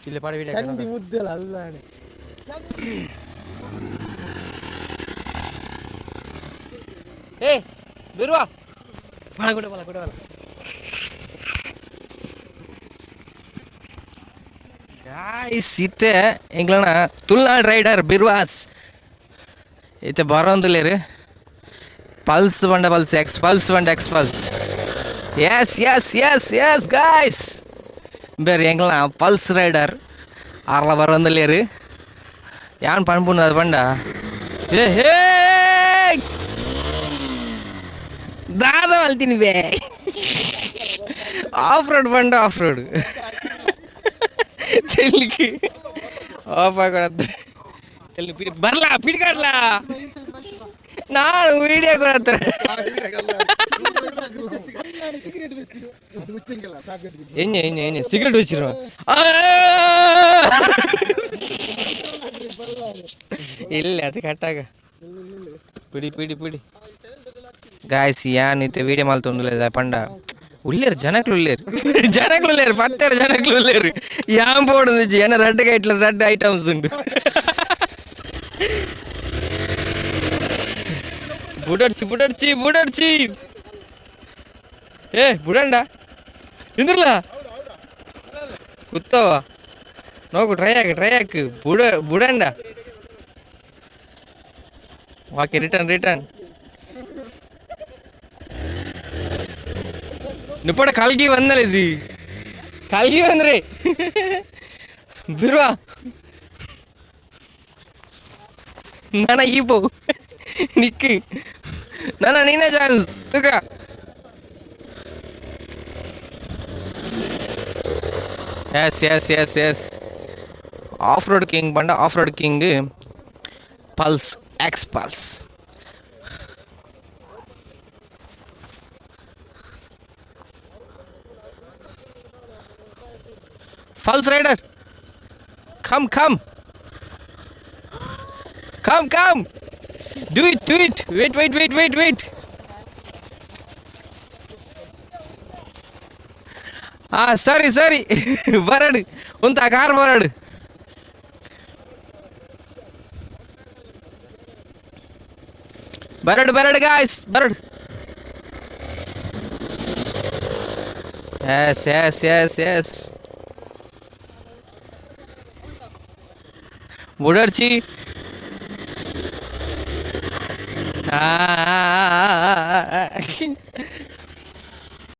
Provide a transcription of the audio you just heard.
ಇಲ್ಲಿ ಪಾಡ ವಿಡಿಯೋ ಚಂದಿ ಮುದ್ದಲ್ಲ ಅಲ್ಲ ಏ ಬಿರುವ ಬಾಳ ಕೊಡಬಲ್ಲ ಕೊಡಬಲ್ಲ गाइस इथे ಎಂಗ್ಲಣ ತುಳುನಾಡು ರೈಡರ್ ಬಿರ್ವಾಸ್ ಇತ್ತೆ ಬರೋಂದುಲ್ಲೇರು ಪಲ್ಸ್ ಬಂಡ pulse X pulse S S S S guys ಬೇರೆ ಎಂಗ್ಲಣ ಪಲ್ಸ್ ರೈಡರ್ ಆರ್ಲ ಬರೋಂದುಲ್ಲೇರು ಯಾನ್ ಪಣ್ಪುಂಡು ಅದು ಬಂಡ ಏ ಹೇ ದಾದ ಮಲ್ತೀನಿ ಬೇ ಆಫ್ ರೋಡ್ ಬಂಡ ಆಫ್ ರೋಡ್ ತೆಲಿಗೆ ಆಫ್ ಆಗೋಣ ಬರ್ಲಾ ಪಿಡ್ಕಾಡ್ಲಾ ನಾನು ವಿಡಿಯೋ ಕೊಡತ್ತ ಎಣ್ಣೆ ಸಿಗರೇಟ್ വെച്ചിರೋ ಇಲ್ಲ ಅದು ಕಟ್ಟಾಗ పిడి గాయస్ యానైతే వీడియో మాలుతుండలేదు పండ ఉల్లేరు జనకులు ఉల్లేరు పత్తారు జనకులు ఉల్లేరు యాం పోడుంది జన రెడ్గా ఇట్లా రెడ్ ఐటమ్స్ ఉండు బుడర్చి ఏ బుడండా ఇంద్రలా కుత్తవా నోకు ట్రయాక్ బుడండా ఓకే రిటర్న్ ನಿಪ್ಪಡ ಕಲ್ಗಿ ಬಂದಲ್ಲ ಇದು ಕಲ್ಗಿ ಬಂದ್ರಿ ಬಿರುವ ನಾನ ಈಪೋ ನಿಕ್ಕಿ ನಾನ ನೀನೇ ಚಾನ್ಸ್ ತುಕ ಎಸ್ ಆಫ್ ರೋಡ್ ಕಿಂಗ್ ಬಂಡ off road king pulse X pulse Pulse Rider, come. Do it. Wait. Sorry. Baradu. Unta car baradu. Baradu guys. Baradu. Yes. बुडर्ची